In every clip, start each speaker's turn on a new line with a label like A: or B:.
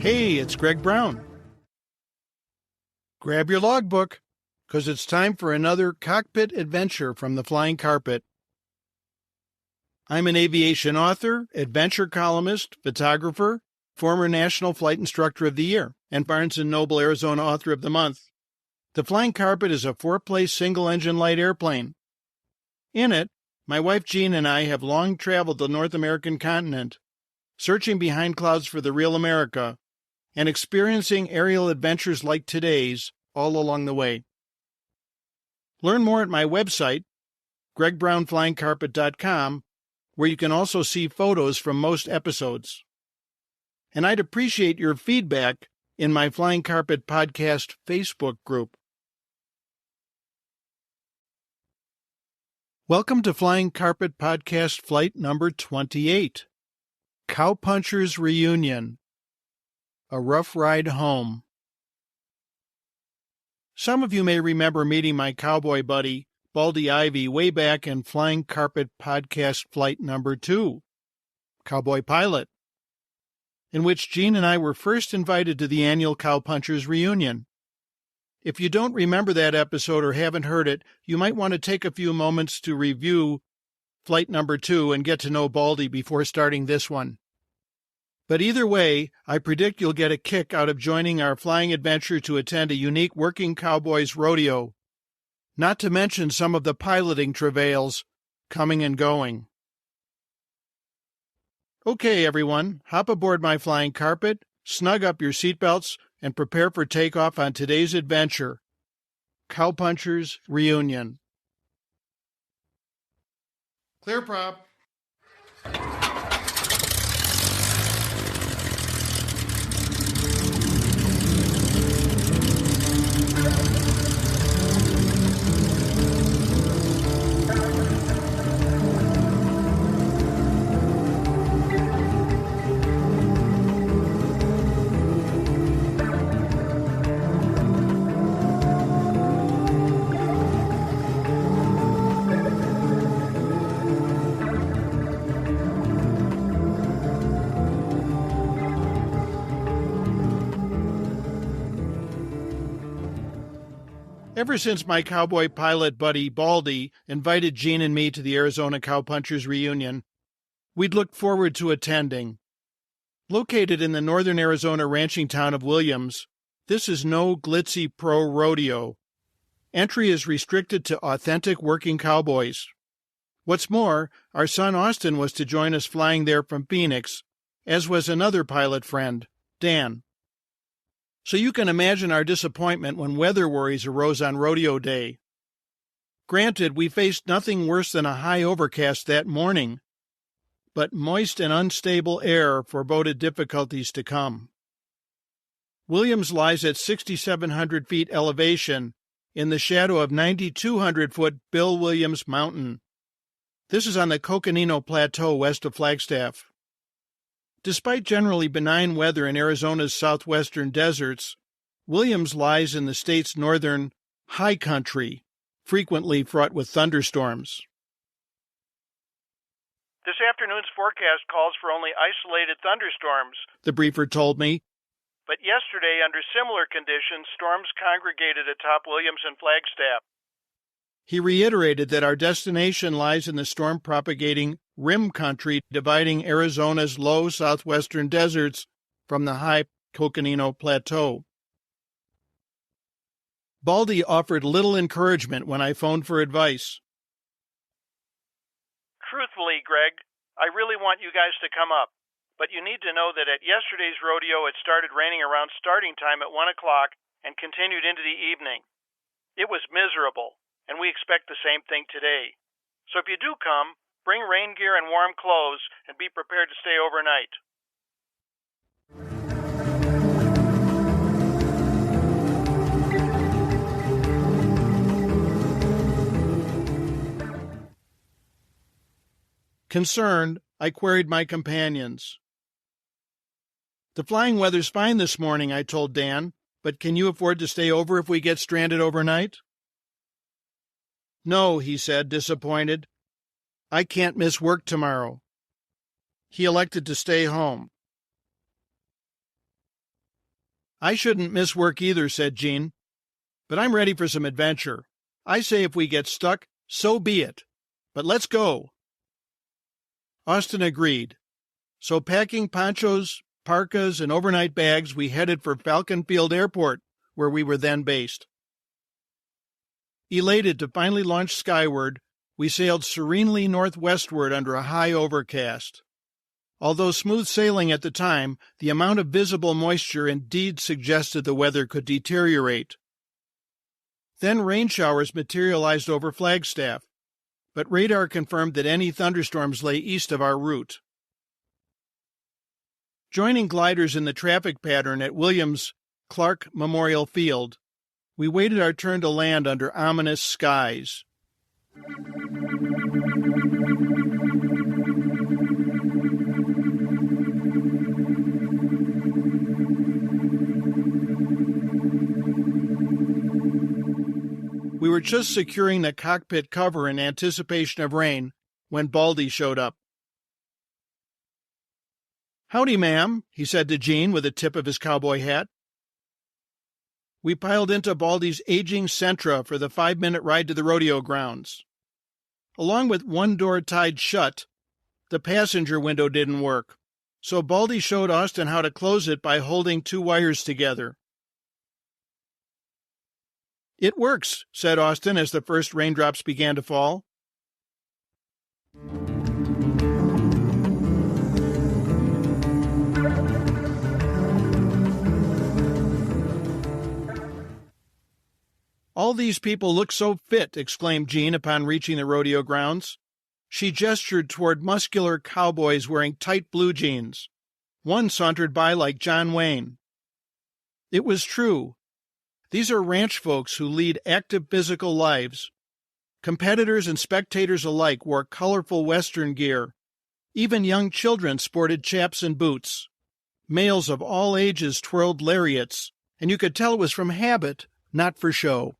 A: Hey, it's Greg Brown. Grab your logbook, because it's time for another cockpit adventure from the flying carpet. I'm an aviation author, adventure columnist, photographer, former National Flight Instructor of the Year, and Barnes & Noble Arizona Author of the Month. The Flying Carpet is a 4-place single-engine light airplane. In it, my wife Jean and I have long traveled the North American continent, searching behind clouds for the real America, and experiencing aerial adventures like today's all along the way. Learn more at my website, gregbrownflyingcarpet.com, where you can also see photos from most episodes. And I'd appreciate your feedback in my Flying Carpet Podcast Facebook group. Welcome to Flying Carpet Podcast Flight number 28, Cowpunchers Reunion. A rough ride home. Some of you may remember meeting my cowboy buddy, Baldy Ivy, way back in Flying Carpet Podcast Flight number 2, Cowboy Pilot, in which Jean and I were first invited to the annual Cowpunchers reunion. If you don't remember that episode or haven't heard it, you might want to take a few moments to review Flight number 2 and get to know Baldy before starting this one. But either way, I predict you'll get a kick out of joining our flying adventure to attend a unique working cowboys rodeo, not to mention some of the piloting travails coming and going. Okay, everyone, hop aboard my flying carpet, snug up your seatbelts, and prepare for takeoff on today's adventure, Cowpunchers Reunion. Clear prop. Ever since my cowboy pilot buddy Baldy invited Jean and me to the Arizona Cowpunchers reunion, we'd looked forward to attending. Located in the northern Arizona ranching town of Williams, this is no glitzy pro rodeo. Entry is restricted to authentic working cowboys. What's more, our son Austin was to join us flying there from Phoenix, as was another pilot friend, Dan. So you can imagine our disappointment when weather worries arose on rodeo day. Granted, we faced nothing worse than a high overcast that morning, but moist and unstable air foreboded difficulties to come. Williams lies at 6,700 feet elevation in the shadow of 9,200-foot Bill Williams Mountain. This is on the Coconino Plateau west of Flagstaff. Despite generally benign weather in Arizona's southwestern deserts, Williams lies in the state's northern high country, frequently fraught with thunderstorms.
B: This afternoon's forecast calls for only isolated thunderstorms,
A: the briefer told me.
B: But yesterday, under similar conditions, storms congregated atop Williams and Flagstaff.
A: He reiterated that our destination lies in the storm-propagating rim country dividing Arizona's low southwestern deserts from the high Coconino Plateau. Baldy offered little encouragement when I phoned for advice.
B: Truthfully, Greg, I really want you guys to come up, but you need to know that at yesterday's rodeo it started raining around starting time at 1 o'clock and continued into the evening. It was miserable, and we expect the same thing today. So if you do come, bring rain gear and warm clothes and be prepared to stay overnight.
A: Concerned, I queried my companions. The flying weather's fine this morning, I told Dan, but can you afford to stay over if we get stranded overnight? No, he said, disappointed. I can't miss work tomorrow. He elected to stay home. I shouldn't miss work either, said Gene. But I'm ready for some adventure. I say if we get stuck, so be it. But let's go. Austin agreed. So packing ponchos, parkas, and overnight bags, we headed for Falcon Field Airport, where we were then based. Elated to finally launch skyward, we sailed serenely northwestward under a high overcast. Although smooth sailing at the time, the amount of visible moisture indeed suggested the weather could deteriorate. Then rain showers materialized over Flagstaff, but radar confirmed that any thunderstorms lay east of our route. Joining gliders in the traffic pattern at Williams Clark Memorial Field, we waited our turn to land under ominous skies. We were just securing the cockpit cover in anticipation of rain when Baldy showed up. "Howdy, ma'am," he said to Jean with a tip of his cowboy hat. We piled into Baldy's aging Sentra for the 5-minute ride to the rodeo grounds. Along with one door tied shut, the passenger window didn't work, so Baldy showed Austin how to close it by holding 2 wires together. "It works," said Austin as the first raindrops began to fall. "All these people look so fit," exclaimed Jean upon reaching the rodeo grounds. She gestured toward muscular cowboys wearing tight blue jeans. One sauntered by like John Wayne. It was true. These are ranch folks who lead active physical lives. Competitors and spectators alike wore colorful Western gear. Even young children sported chaps and boots. Males of all ages twirled lariats, and you could tell it was from habit, not for show.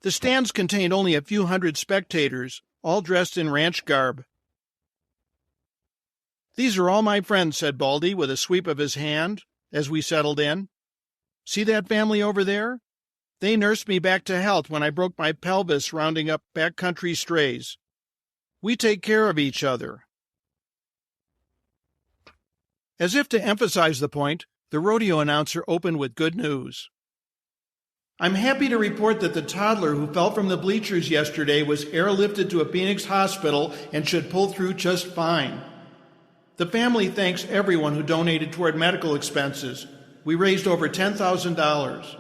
A: The stands contained only a few hundred spectators, all dressed in ranch garb. "These are all my friends," said Baldy with a sweep of his hand as we settled in. "See that family over there? They nursed me back to health when I broke my pelvis rounding up backcountry strays. We take care of each other." As if to emphasize the point, the rodeo announcer opened with good news. "I'm happy to report that the toddler who fell from the bleachers yesterday was airlifted to a Phoenix hospital and should pull through just fine. The family thanks everyone who donated toward medical expenses. We raised over $10,000.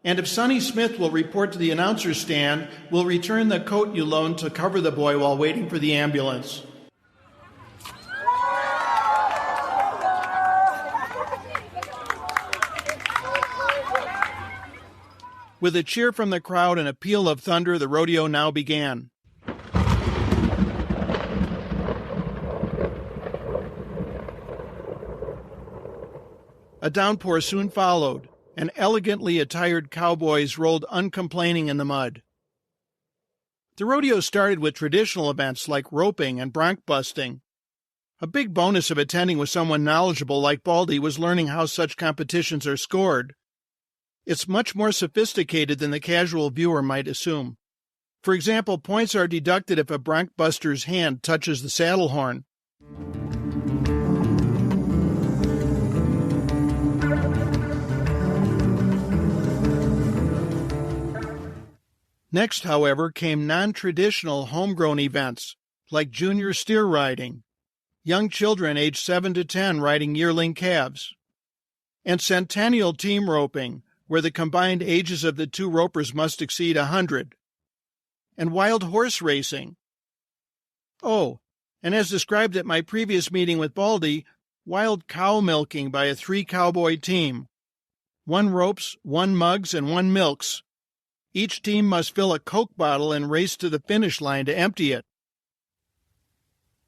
A: And if Sonny Smith will report to the announcer's stand, we'll return the coat you loaned to cover the boy while waiting for the ambulance." With a cheer from the crowd and a peal of thunder, the rodeo now began. A downpour soon followed, and elegantly attired cowboys rolled uncomplaining in the mud. The rodeo started with traditional events like roping and bronc busting. A big bonus of attending with someone knowledgeable like Baldy was learning how such competitions are scored. It's much more sophisticated than the casual viewer might assume. For example, points are deducted if a bronc buster's hand touches the saddle horn. Next, however, came non-traditional homegrown events, like junior steer riding, young children aged 7 to 10 riding yearling calves, and centennial team roping, where the combined ages of the 2 ropers must exceed 100, and wild horse racing. Oh, and as described at my previous meeting with Baldy, wild cow milking by a 3-cowboy team. 1 ropes, 1 mugs, and 1 milks. Each team must fill a Coke bottle and race to the finish line to empty it.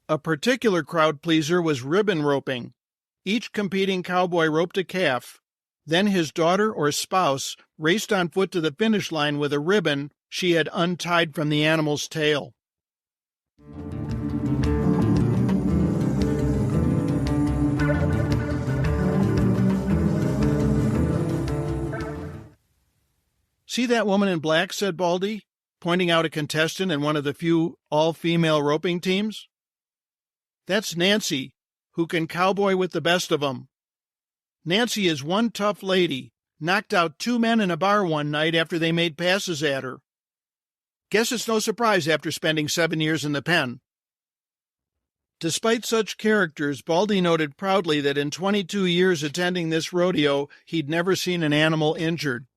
A: A particular crowd pleaser was ribbon roping. Each competing cowboy roped a calf. Then his daughter or spouse raced on foot to the finish line with a ribbon she had untied from the animal's tail. See that woman in black, said Baldy, pointing out a contestant in one of the few all-female roping teams. That's Nancy, who can cowboy with the best of 'em. Nancy is one tough lady, knocked out 2 men in a bar one night after they made passes at her. Guess it's no surprise after spending 7 years in the pen. Despite such characters, Baldy noted proudly that in 22 years attending this rodeo, he'd never seen an animal injured.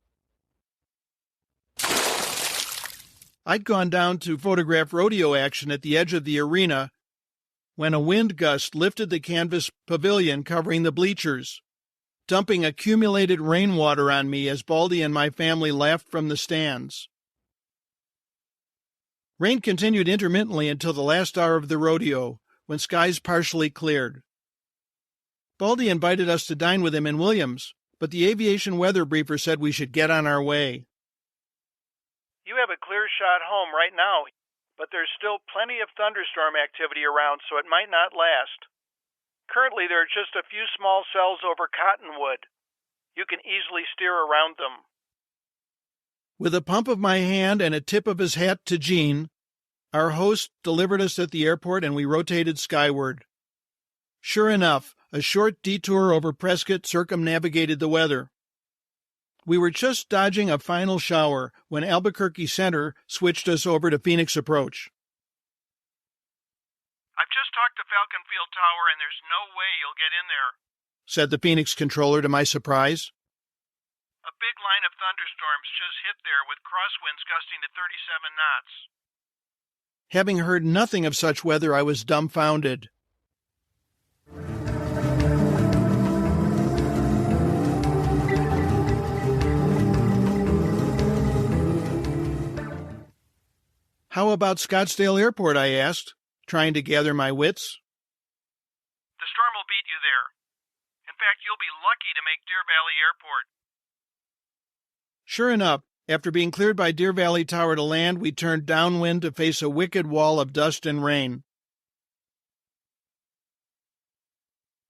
A: I'd gone down to photograph rodeo action at the edge of the arena when a wind gust lifted the canvas pavilion covering the bleachers, dumping accumulated rainwater on me as Baldy and my family laughed from the stands. Rain continued intermittently until the last hour of the rodeo, when skies partially cleared. Baldy invited us to dine with him in Williams, but the aviation weather briefer said we should get on our way.
B: You have a clear shot home right now, but there's still plenty of thunderstorm activity around, so it might not last. Currently, there are just a few small cells over Cottonwood. You can easily steer around them.
A: With a pump of my hand and a tip of his hat to Jean, our host delivered us at the airport and we rotated skyward. Sure enough, a short detour over Prescott circumnavigated the weather. We were just dodging a final shower when Albuquerque Center switched us over to Phoenix Approach.
B: I've just talked to Falcon Field Tower and there's no way you'll get in there,
A: said the Phoenix controller to my surprise.
B: A big line of thunderstorms just hit there with crosswinds gusting to 37 knots.
A: Having heard nothing of such weather, I was dumbfounded. How about Scottsdale Airport, I asked, trying to gather my wits.
B: The storm will beat you there. In fact, you'll be lucky to make Deer Valley Airport.
A: Sure enough, after being cleared by Deer Valley Tower to land, we turned downwind to face a wicked wall of dust and rain.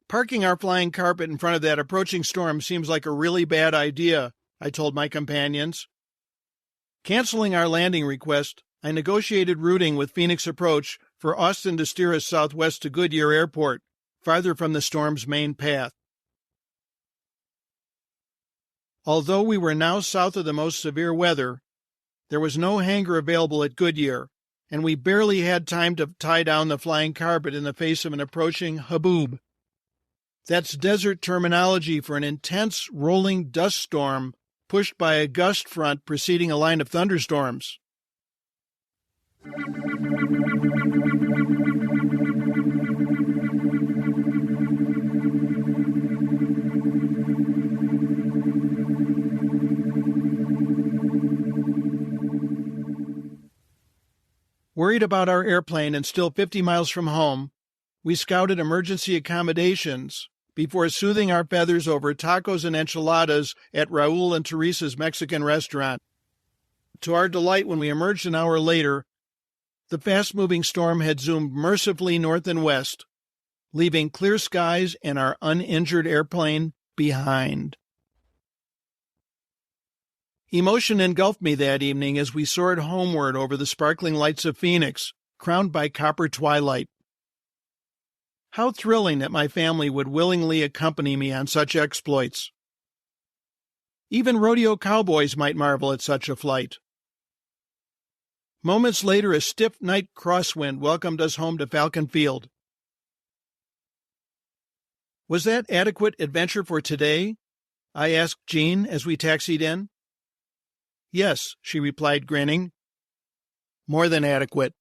A: Parking our flying carpet in front of that approaching storm seems like a really bad idea, I told my companions. Canceling our landing request, I negotiated routing with Phoenix Approach for Austin to steer us southwest to Goodyear Airport, farther from the storm's main path. Although we were now south of the most severe weather, there was no hangar available at Goodyear, and we barely had time to tie down the flying carpet in the face of an approaching haboob. That's desert terminology for an intense rolling dust storm pushed by a gust front preceding a line of thunderstorms. Worried about our airplane and still 50 miles from home, we scouted emergency accommodations before soothing our feathers over tacos and enchiladas at Raul and Teresa's Mexican restaurant. To our delight, when we emerged an hour later, the fast-moving storm had zoomed mercifully north and west, leaving clear skies and our uninjured airplane behind. Emotion engulfed me that evening as we soared homeward over the sparkling lights of Phoenix, crowned by copper twilight. How thrilling that my family would willingly accompany me on such exploits. Even rodeo cowboys might marvel at such a flight. Moments later, a stiff night crosswind welcomed us home to Falcon Field. Was that adequate adventure for today? I asked Jean as we taxied in. Yes, she replied, grinning. More than adequate.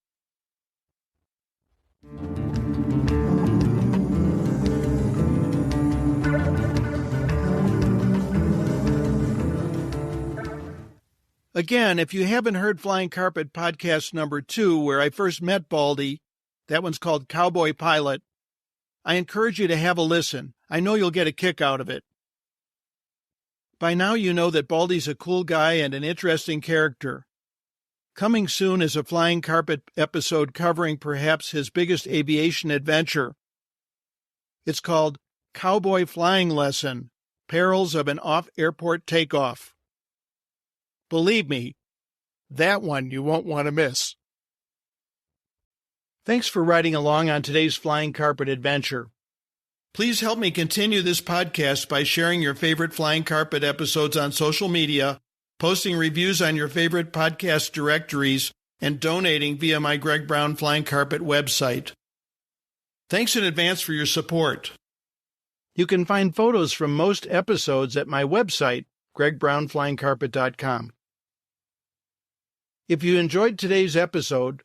A: Again, if you haven't heard Flying Carpet Podcast number 2, where I first met Baldy, that one's called Cowboy Pilot, I encourage you to have a listen. I know you'll get a kick out of it. By now you know that Baldy's a cool guy and an interesting character. Coming soon is a Flying Carpet episode covering perhaps his biggest aviation adventure. It's called Cowboy Flying Lesson, Perils of an Off-Airport Takeoff. Believe me, that one you won't want to miss. Thanks for riding along on today's Flying Carpet adventure. Please help me continue this podcast by sharing your favorite Flying Carpet episodes on social media, posting reviews on your favorite podcast directories, and donating via my Greg Brown Flying Carpet website. Thanks in advance for your support. You can find photos from most episodes at my website, gregbrownflyingcarpet.com. If you enjoyed today's episode,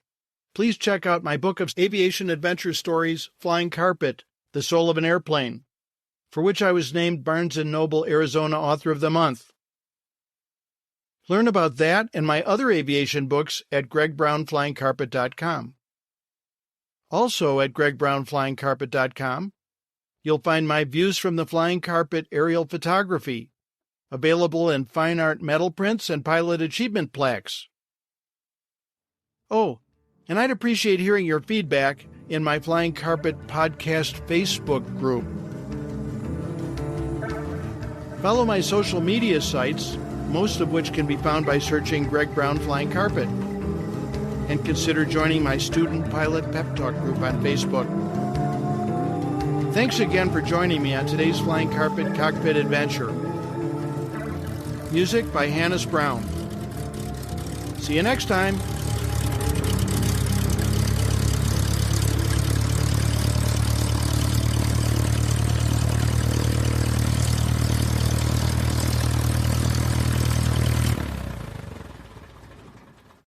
A: please check out my book of aviation adventure stories, Flying Carpet, The Soul of an Airplane, for which I was named Barnes & Noble Arizona Author of the Month. Learn about that and my other aviation books at gregbrownflyingcarpet.com. Also at gregbrownflyingcarpet.com, you'll find my views from the Flying Carpet aerial photography, available in fine art metal prints and pilot achievement plaques. Oh, and I'd appreciate hearing your feedback in my Flying Carpet Podcast Facebook group. Follow my social media sites, most of which can be found by searching Greg Brown Flying Carpet. And consider joining my Student Pilot Pep Talk group on Facebook. Thanks again for joining me on today's Flying Carpet Cockpit Adventure. Music by Hannes Brown. See you next time.